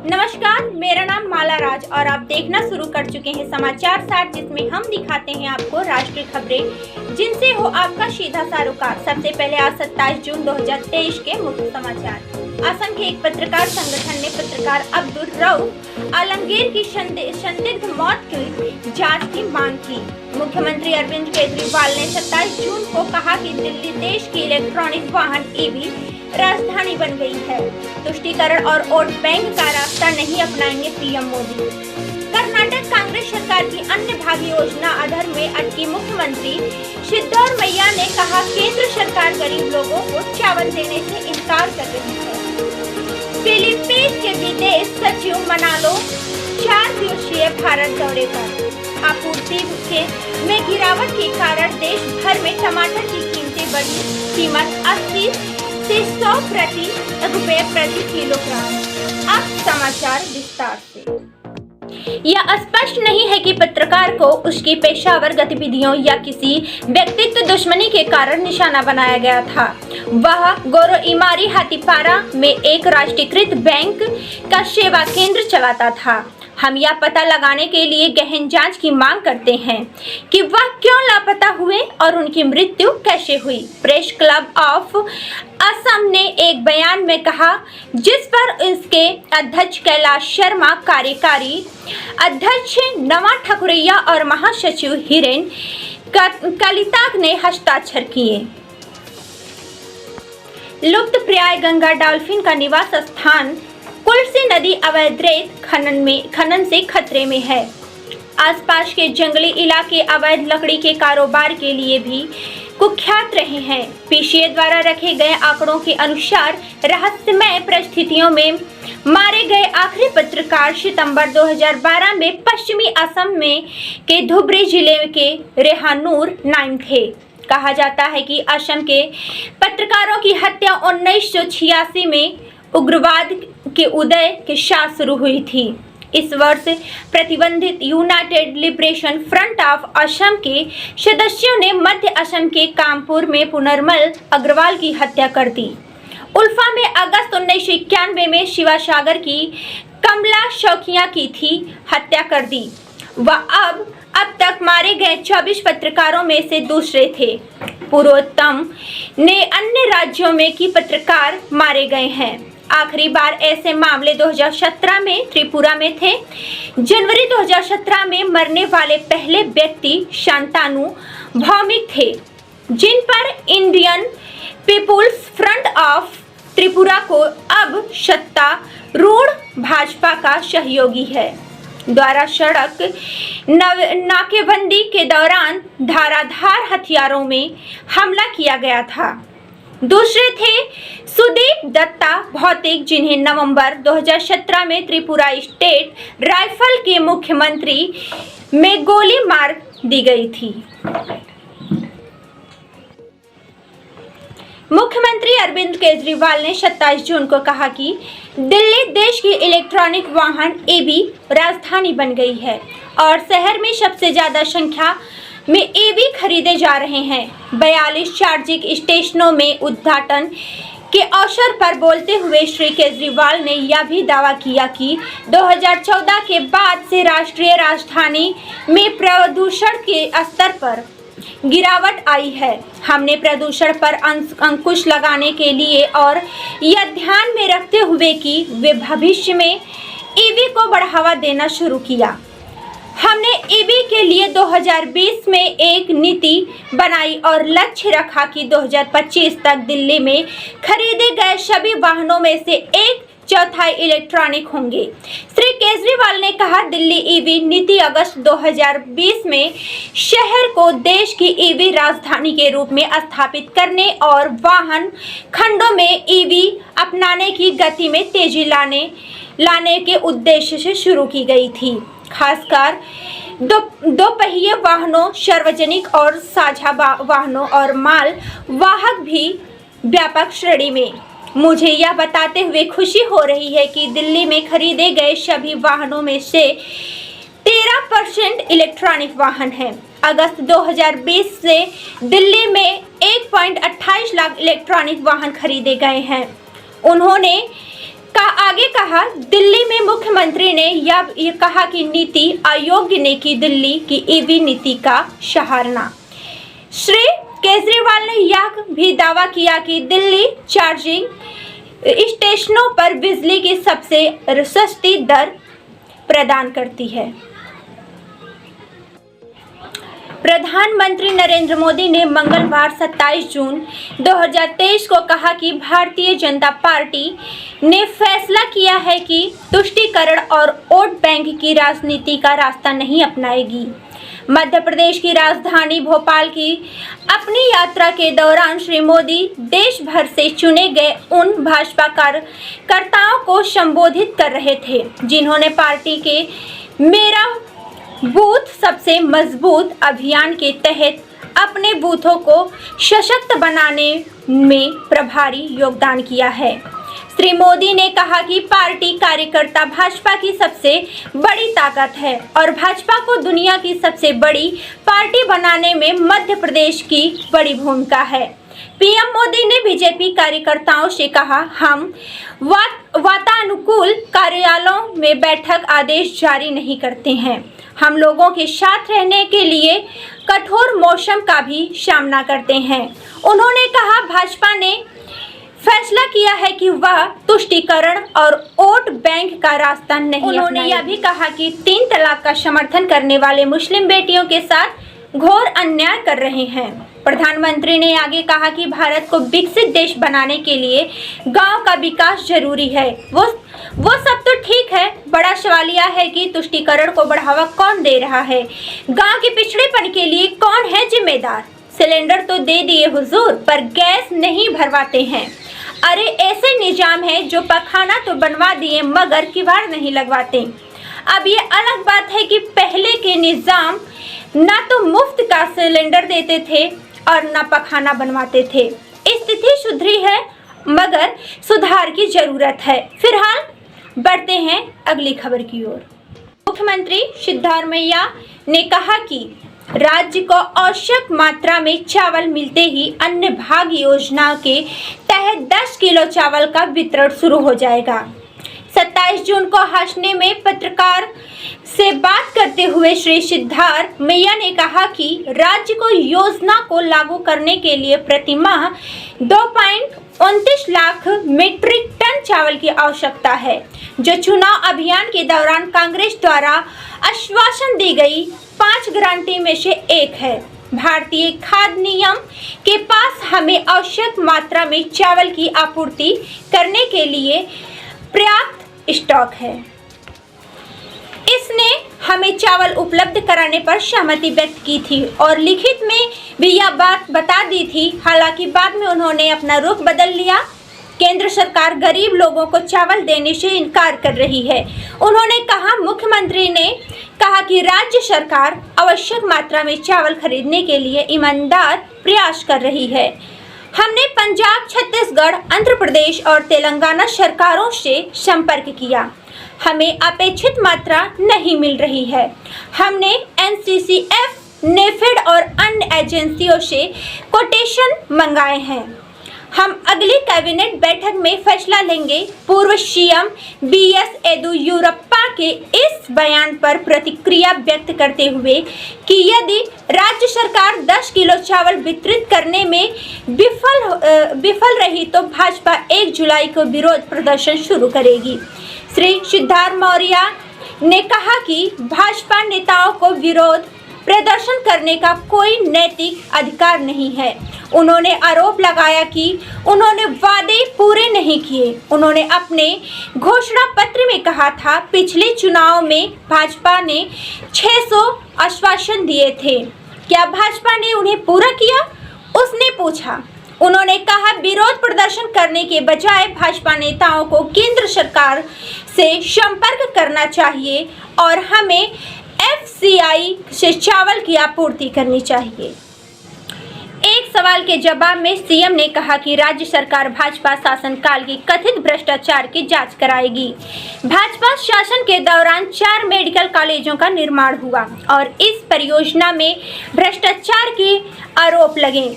नमस्कार, मेरा नाम माला राज और आप देखना शुरू कर चुके हैं समाचार सार, जिसमें हम दिखाते हैं आपको राष्ट्रीय खबरें जिनसे हो आपका सीधा सरोकार। सबसे पहले आज 27 जून 2023 के मुख्य समाचार। असम के एक पत्रकार संगठन ने पत्रकार अब्दुल रऊफ आलमगीर की संदिग्ध मौत की जांच की मांग की। मुख्यमंत्री अरविंद केजरीवाल ने 27 जून को कहा कि दिल्ली देश की इलेक्ट्रॉनिक वाहन ईवी राजधानी बन गई है। तुष्टीकरण और वोट बैंक का रास्ता नहीं अपनाएंगे पीएम मोदी। कर्नाटक कांग्रेस सरकार की अन्य भागी योजना आधार में अटकी मुख्यमंत्री सिद्धरामैया ने कहा, केंद्र सरकार गरीब लोगों को चावल देने से इनकार कर रही है। फिलीपींस के विदेश सचिव मनालो 4 दिवसीय भारत दौरे पर। आपूर्ति में गिरावट के कारण देश भर में टमाटर की कीमतें बढ़ी। कीमत 80 से 100 रुपए प्रति किलोग्राम। अब समाचार विस्तार से। यह स्पष्ट नहीं है कि पत्रकार को उसकी पेशेवर गतिविधियों या किसी व्यक्तिगत दुश्मनी के कारण निशाना बनाया गया था। वह गोरोइमारी हाथीपारा में एक राष्ट्रीयकृत बैंक का सेवा केंद्र चलाता था। हम यह पता लगाने के लिए गहन जांच की मांग करते हैं कि वह क्यों लापता हुए और उनकी मृत्यु कैसे हुई। प्रेस क्लब ऑफ असम ने एक बयान में कहा, जिस पर इसके अध्यक्ष कैलाश शर्मा, कार्यकारी अध्यक्ष नवा ठाकुरैया और महासचिव हिरेन कलिताक ने हस्ताक्षर किए। लुप्तप्राय गंगा डॉल्फिन का निवास स्थान कुल्सी नदी अवैध रेत खनन से खतरे में है। आसपास के जंगली इलाके अवैध लकड़ी के कारोबार के लिए भी कुख्यात रहे हैं। पीसीए द्वारा रखे गए आंकड़ों के अनुसार रहस्यमय परिस्थितियों में मारे गए आखिरी पत्रकार सितंबर 2012 में पश्चिमी असम में के धुबरी जिले के रेहानूर नाइम थे। कहा जाता है कि असम के पत्रकारों की हत्या 1986 में उग्रवाद के उदय के साथ शुरू हुई थी। इस वर्ष प्रतिबंधित United liberation front of Assam के सदस्यों ने मध्य असम के कामपुर में पुनर्मल अग्रवाल की हत्या कर दी। उल्फा में अगस्त 1991 में शिवासागर की कमला शौकिया की थी हत्या कर दी। वह अब तक मारे गए 24 पत्रकारों में से दूसरे थे। पूर्वोत्तम ने अन्य राज्यों में की पत्रकार मारे गए हैं। आखिरी बार ऐसे मामले 2017 में त्रिपुरा में थे। जनवरी 2017 में मरने वाले पहले व्यक्ति शांतानु भौमिक थे, जिन पर Indian People's Front of Tripura को अब सत्तारूढ़ भाजपा का सहयोगी है द्वारा सड़क नाकेबंदी के दौरान धाराधार हथियारों में हमला किया गया था। दूसरे थे सुदीप दत्ता भौतिक, जिन्हें नवंबर 2017 में त्रिपुरा स्टेट राइफल के मुख्यमंत्री में गोली मार दी गई थी। मुख्यमंत्री अरविंद केजरीवाल ने 27 जून को कहा कि दिल्ली देश की इलेक्ट्रॉनिक वाहन ईवी राजधानी बन गई है और शहर में सबसे ज्यादा संख्या में ईवी खरीदे जा रहे हैं। 42 चार्जिंग स्टेशनों में उद्घाटन के अवसर पर बोलते हुए श्री केजरीवाल ने यह भी दावा किया कि 2014 के बाद से राष्ट्रीय राजधानी में प्रदूषण के स्तर पर गिरावट आई है। हमने प्रदूषण पर अंकुश लगाने के लिए और यह ध्यान में रखते हुए कि वे भविष्य में ईवी को बढ़ावा देना शुरू किया। हमने ईवी के लिए 2020 में एक नीति बनाई और लक्ष्य रखा कि 2025 तक दिल्ली में खरीदे गए सभी वाहनों में से 1/4 इलेक्ट्रॉनिक होंगे। श्री केजरीवाल ने कहा, दिल्ली ईवी नीति अगस्त 2020 में शहर को देश की ईवी राजधानी के रूप में स्थापित करने और वाहन खंडों में ईवी अपनाने की गति में तेजी लाने के उद्देश्य से शुरू की गई थी। खासकर दो पहिए वाहनों, सार्वजनिक और साझा वाहनों और माल वाहक भी व्यापक श्रेणी में। मुझे यह बताते हुए खुशी हो रही है कि दिल्ली में खरीदे गए सभी वाहनों में से 13% इलेक्ट्रॉनिक वाहन हैं। अगस्त 2020 से दिल्ली में 1.28 लाख इलेक्ट्रॉनिक वाहन खरीदे गए हैं। उन्होंने आगे कहा, दिल्ली में मुख्यमंत्री ने यह कहा कि नीति आयोग ने की दिल्ली की ईवी नीति का सराहना। श्री केजरीवाल ने यह भी दावा किया कि दिल्ली चार्जिंग स्टेशनों पर बिजली की सबसे सस्ती दर प्रदान करती है। प्रधानमंत्री नरेंद्र मोदी ने मंगलवार 27 जून 2023 को कहा कि भारतीय जनता पार्टी ने फैसला किया है कि तुष्टीकरण और वोट बैंक की राजनीति का रास्ता नहीं अपनाएगी। मध्य प्रदेश की राजधानी भोपाल की अपनी यात्रा के दौरान श्री मोदी देश भर से चुने गए उन भाजपा कार्यकर्ताओं को संबोधित कर रहे थे, जिन्होंने पार्टी के मेरा बूथ सबसे मजबूत अभियान के तहत अपने बूथों को सशक्त बनाने में प्रभावी योगदान किया है। श्री मोदी ने कहा कि पार्टी कार्यकर्ता भाजपा की सबसे बड़ी ताकत है और भाजपा को दुनिया की सबसे बड़ी पार्टी बनाने में मध्य प्रदेश की बड़ी भूमिका है। पीएम मोदी ने बीजेपी कार्यकर्ताओं से कहा, हम वातानुकूल कार्यालयों में बैठक आदेश जारी नहीं करते हैं। हम लोगों के साथ रहने के लिए कठोर मौसम का भी सामना करते हैं। उन्होंने कहा, भाजपा ने फैसला किया है कि वह तुष्टीकरण और वोट बैंक का रास्ता नहीं अपनाएगी। उन्होंने यह भी कहा कि 3 तलाक का समर्थन करने वाले मुस्लिम बेटियों के साथ घोर अन्याय कर रहे हैं। प्रधानमंत्री ने आगे कहा कि भारत को विकसित देश बनाने के लिए गांव का विकास जरूरी है। वो सब तो ठीक है, बड़ा सवाल यह है कि तुष्टीकरण को बढ़ावा कौन दे रहा है? गांव के पिछड़ेपन के लिए कौन है जिम्मेदार? सिलेंडर तो दे दिए हुजूर, पर गैस नहीं भरवाते हैं। अरे ऐसे निजाम है जो पखाना तो बनवा दिए मगर किवाड़ नहीं लगवाते। अब ये अलग बात है कि पहले के निजाम ना तो मुफ्त का सिलेंडर देते थे और ना पखाना बनवाते थे। स्थिति सुधरी है मगर सुधार की जरूरत है। फिलहाल बढ़ते हैं अगली खबर की ओर। मुख्यमंत्री सिद्धारमैया ने कहा कि राज्य को आवश्यक मात्रा में चावल मिलते ही अन्न भाग्य योजना के तहत 10 किलो चावल का वितरण शुरू हो जाएगा। 27 जून को हासने में पत्रकार से बात करते हुए श्री सिद्धारमैया ने कहा कि राज्य को योजना को लागू करने के लिए प्रति माह 2.29 लाख मीट्रिक टन चावल की आवश्यकता है, जो चुनाव अभियान के दौरान कांग्रेस द्वारा आश्वासन दी गई 5 गारंटी में से एक है। भारतीय खाद्य निगम के पास हमें आवश्यक मात्रा में चावल की आपूर्ति करने के लिए पर्याप्त स्टॉक है। इसने हमें चावल उपलब्ध कराने पर सहमति व्यक्त की थी और लिखित में भी यह बात बता दी थी। हालांकि बाद में उन्होंने अपना रुख बदल लिया। केंद्र सरकार गरीब लोगों को चावल देने से इनकार कर रही है। उन्होंने कहा, मुख्यमंत्री ने कहा कि राज्य सरकार आवश्यक मात्रा में चावल खरीदने के लिए ईमानदार प्रयास कर रही है। हमने पंजाब, छत्तीसगढ़, आंध्र प्रदेश और तेलंगाना सरकारों से संपर्क किया। हमें अपेक्षित मात्रा नहीं मिल रही है। हमने NCCF, नेफेड और अन्य एजेंसियों से कोटेशन मंगाए हैं। हम अगली कैबिनेट बैठक में फैसला लेंगे। पूर्व सीएम BS येदियुरप्पा के इस बयान पर प्रतिक्रिया व्यक्त करते हुए कि यदि राज्य सरकार 10 किलो चावल वितरित करने में विफल रही तो भाजपा 1 जुलाई को विरोध प्रदर्शन शुरू करेगी। श्री सिद्धारमैया ने कहा कि भाजपा नेताओं को विरोध प्रदर्शन करने का कोई नैतिक अधिकार नहीं है। उन्होंने आरोप लगाया कि उन्होंने वादे पूरे नहीं किए। उन्होंने अपने घोषणा पत्र में कहा था, पिछले चुनाव में भाजपा ने 600 आश्वासन दिए थे, क्या भाजपा ने उन्हें पूरा किया? उसने पूछा। उन्होंने कहा, विरोध प्रदर्शन करने के बजाय भाजपा नेताओं को केंद्र सरकार से संपर्क करना चाहिए और हमें FCI से चावल की आपूर्ति करनी चाहिए। एक सवाल के जवाब में सीएम ने कहा कि राज्य सरकार भाजपा शासनकाल की कथित भ्रष्टाचार की जांच कराएगी। भाजपा शासन के दौरान 4 मेडिकल कॉलेजों का निर्माण हुआ और इस परियोजना में भ्रष्टाचार के आरोप लगे।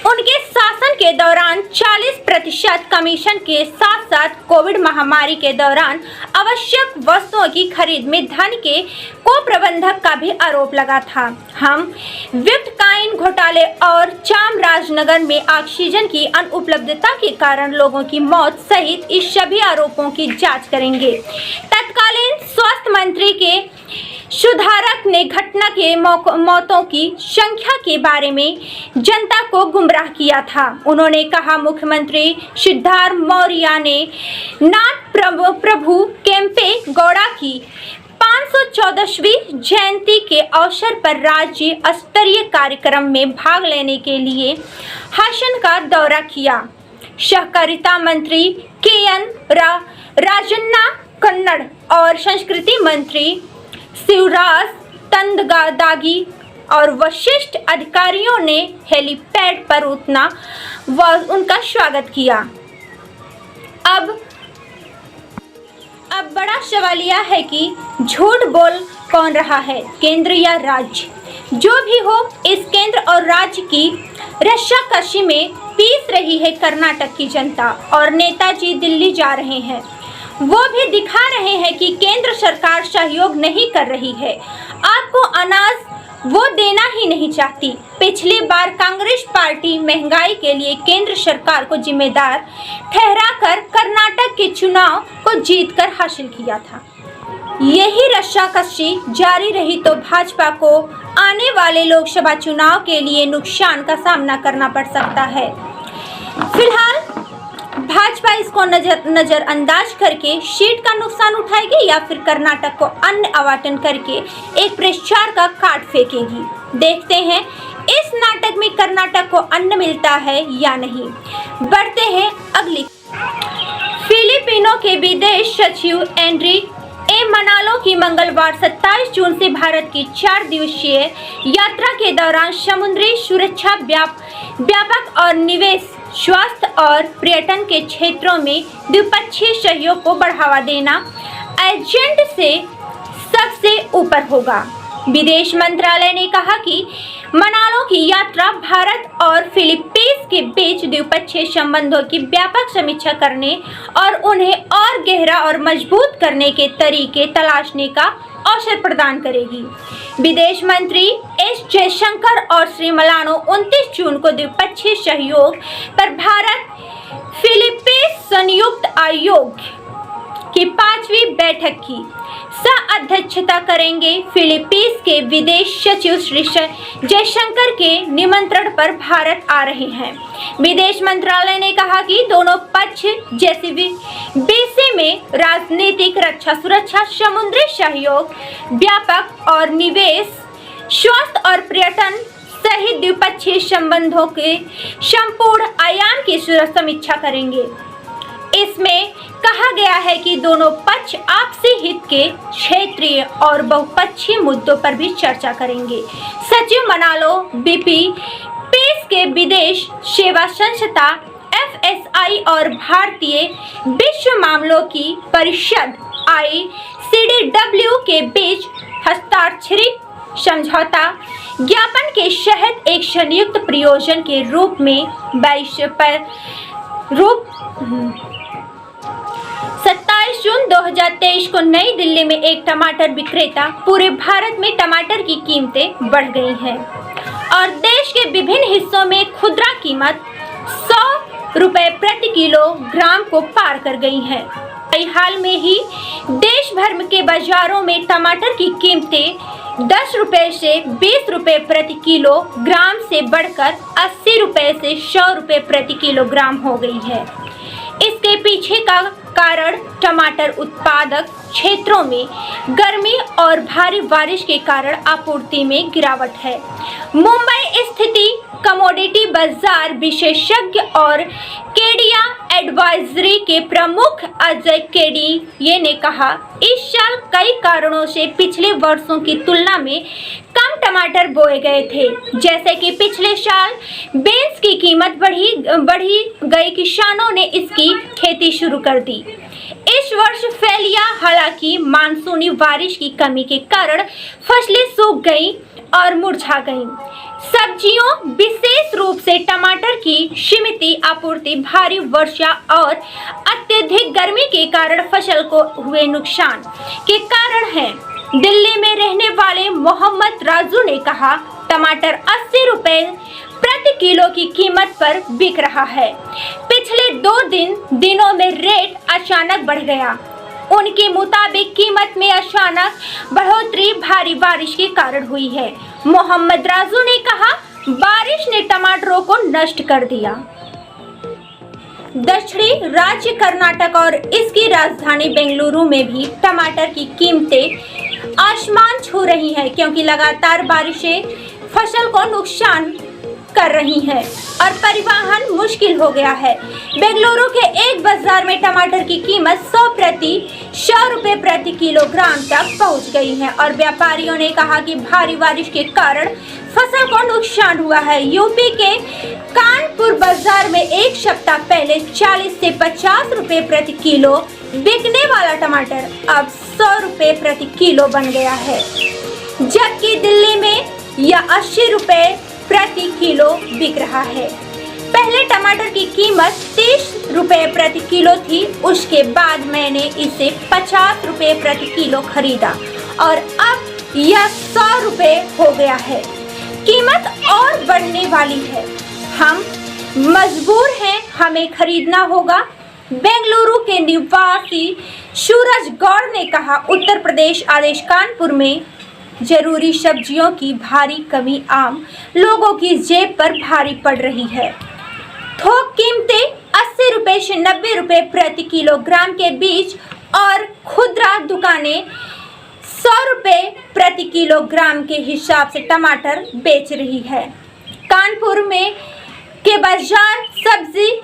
उनके शासन के दौरान 40% 20% कमीशन के साथ साथ कोविड महामारी के दौरान आवश्यक वस्तुओं की खरीद में धन के कुप्रबंधन का भी आरोप लगा था। हम बिटकॉइन घोटाले और चामराजनगर में ऑक्सीजन की अनुपलब्धता के कारण लोगों की मौत सहित इस सभी आरोपों की जांच करेंगे। तत्कालीन स्वास्थ्य मंत्री के सुधारक ने घटना के मौतों की संख्या के बारे में जनता को गुमराह किया था। उन्होंने कहा, मुख्यमंत्री सिद्धार्थ मौर्य ने नाथ प्रभु केम्पे गौड़ा की 514वीं जयंती के अवसर पर राज्य स्तरीय कार्यक्रम में भाग लेने के लिए हासन का दौरा किया। सहकारिता मंत्री केएन राजन्ना, कन्नड़ और संस्कृति मंत्री शिवराज तंगदागी और वरिष्ठ अधिकारियों ने हेलीपैड पर उतना व उनका स्वागत किया। अब बड़ा सवाल यह है कि झूठ बोल कौन रहा है, केंद्र या राज्य? जो भी हो, इस केंद्र और राज्य की रस्साकशी में पीस रही है कर्नाटक की जनता और नेताजी दिल्ली जा रहे हैं। वो भी दिखा रहे हैं कि केंद्र सरकार सहयोग नहीं कर रही है। आपको अनाज वो देना ही नहीं चाहती। पिछली बार कांग्रेस पार्टी महंगाई के लिए केंद्र सरकार को जिम्मेदार ठहराकर कर्नाटक के चुनाव को जीतकर हासिल किया था। यही रस्साकशी जारी रही तो भाजपा को आने वाले लोकसभा चुनाव के लिए नुकसान का सामना करना पड़ सकता है। फिलहाल भाजपा इसको नजरअंदाज करके सीट का नुकसान उठाएगी या फिर कर्नाटक को अन्य आवंटन करके एक प्रचार का काट फेंकेगी। देखते हैं इस नाटक में कर्नाटक को अन्न मिलता है या नहीं। बढ़ते हैं अगली। फिलिपिनो के विदेश सचिव एंड्री मनालो की मंगलवार 27 जून से भारत की 4 दिवसीय यात्रा के दौरान समुद्री सुरक्षा, व्यापक और निवेश, स्वास्थ्य और पर्यटन के क्षेत्रों में द्विपक्षीय सहयोग को बढ़ावा देना एजेंडे से सबसे ऊपर होगा। विदेश मंत्रालय ने कहा कि मनालो की यात्रा भारत और फिलीपींस के बीच द्विपक्षीय संबंधों की व्यापक समीक्षा करने और उन्हें और गहरा और मजबूत करने के तरीके तलाशने का अवसर प्रदान करेगी। विदेश मंत्री एस जयशंकर और श्री मलानो 29 जून को द्विपक्षीय सहयोग पर भारत फिलीपींस संयुक्त आयोग की 5वीं बैठक की सह-अध्यक्षता करेंगे। फिलीपींस के विदेश सचिव श्री जयशंकर के निमंत्रण पर भारत आ रहे हैं। विदेश मंत्रालय ने कहा कि दोनों पक्ष जैसे विषय में राजनीतिक, रक्षा, सुरक्षा, समुद्री सहयोग, व्यापक और निवेश, स्वास्थ्य और पर्यटन सहित द्विपक्षीय संबंधों के संपूर्ण आयाम की समीक्षा करेंगे। इसमें कहा गया है कि दोनों पक्ष आपसी हित के क्षेत्रीय और बहुपक्षीय मुद्दों पर भी चर्चा करेंगे। सचिव मनालो फिलीपींस के विदेश सेवा संस्था FSI और भारतीय विश्व मामलों की परिषद ICDW के बीच हस्ताक्षरित समझौता ज्ञापन के तहत एक संयुक्त प्रयोजन के रूप में 27 जून 2023 को नई दिल्ली में एक टमाटर विक्रेता पूरे भारत में टमाटर की कीमतें बढ़ गई हैं और देश के विभिन्न हिस्सों में खुदरा कीमत 100 रुपए प्रति किलोग्राम को पार कर गई है। हाल में ही देश भर के बाजारों में टमाटर की कीमतें 10 रुपए से 20 रुपए प्रति किलोग्राम से बढ़कर 80 रुपए से 100 रुपए प्रति किलोग्राम हो गई है। इसके पीछे का कारण टमाटर उत्पादक क्षेत्रों में गर्मी और भारी बारिश के कारण आपूर्ति में गिरावट है। मुंबई स्थित कमोडिटी बाजार विशेषज्ञ और केडिया एडवाइजरी के प्रमुख अजय केडिये ने कहा, इस साल कई कारणों से पिछले वर्षों की तुलना में कम टमाटर बोए गए थे। जैसे कि पिछले साल बीन्स की कीमत बढ़ी गई, किसानों ने इसकी खेती शुरू कर दी। इस वर्ष फैलिया, हालांकि मानसूनी बारिश की कमी के कारण फसलें सूख गईं और मुरझा गईं। सब्जियों विशेष रूप से टमाटर की सीमित आपूर्ति, भारी वर्षा और अत्यधिक गर्मी के कारण फसल को हुए नुकसान के कारण है। दिल्ली में रहने वाले मोहम्मद राजू ने कहा, टमाटर 80 रुपए प्रति किलो की कीमत पर बिक रहा है। पिछले 2 दिनों में रेट अचानक बढ़ गया। उनके मुताबिक कीमत में अचानक बढ़ोतरी भारी बारिश के कारण हुई है। मोहम्मद राजू ने कहा, बारिश ने टमाटरों को नष्ट कर दिया। दक्षिणी राज्य कर्नाटक और इसकी राजधानी बेंगलुरु में भी टमाटर की कीमतें आसमान छू रही हैं, क्योंकि लगातार बारिशें फसल को नुकसान कर रही हैं और परिवहन मुश्किल हो गया है। बेंगलुरु के एक बाजार में टमाटर की कीमत 100 रुपए प्रति किलोग्राम तक पहुंच गई है और व्यापारियों ने कहा कि भारी बारिश के कारण फसल को नुकसान हुआ है। यूपी के कानपुर बाजार में एक सप्ताह पहले 40 से 50 रुपए प्रति किलो बिकने वाला टमाटर अब 100 रुपए प्रति किलो बन गया है, जबकि दिल्ली में यह 80 रुपए प्रति किलो बिक रहा है। पहले टमाटर की कीमत 30 रुपए प्रति किलो थी, उसके बाद मैंने इसे 50 रुपए प्रति किलो खरीदा और अब यह 100 रुपए हो गया है। कीमत और बढ़ने वाली है। हम मजबूर हैं, हमें खरीदना होगा। बेंगलुरु के निवासी सूरज गौड़ ने कहा, उत्तर प्रदेश आदेश कानपुर में जरूरी सब्जियों की भारी कमी आम लोगों की जेब पर भारी पड़ रही है। थोक कीमतें 80 रुपए से 90 रुपए प्रति किलोग्राम के बीच और खुदरा दुकानें 100 रुपए प्रति किलोग्राम के हिसाब से टमाटर बेच रही है। कानपुर में के बाजार सब्जी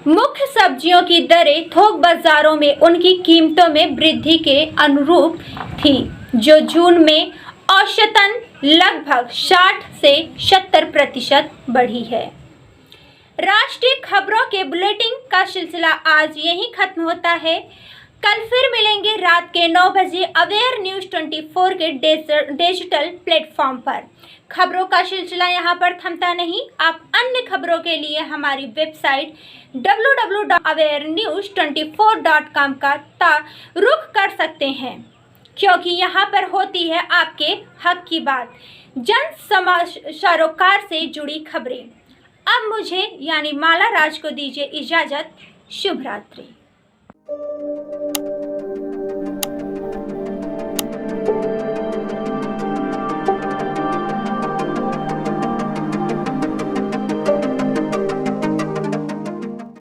मुख्य सब्जियों की दरें थोक बाजारों में उनकी कीमतों में वृद्धि के अनुरूप थी, जो जून में औसतन लगभग 60 से 70% बढ़ी है। राष्ट्रीय खबरों के बुलेटिन का सिलसिला आज यहीं खत्म होता है। कल फिर मिलेंगे रात के 9 बजे अवेयर न्यूज 24 के डिजिटल प्लेटफॉर्म पर। खबरों का सिलसिला यहाँ पर थमता नहीं। आप अन्य खबरों के लिए हमारी वेबसाइट www.awarenews24.com का रुख कर सकते हैं, क्योंकि यहाँ पर होती है आपके हक की बात, जन सरोकार से जुड़ी खबरें। अब मुझे यानी माला राज को दीजिए इजाजत। शुभ रात्रि।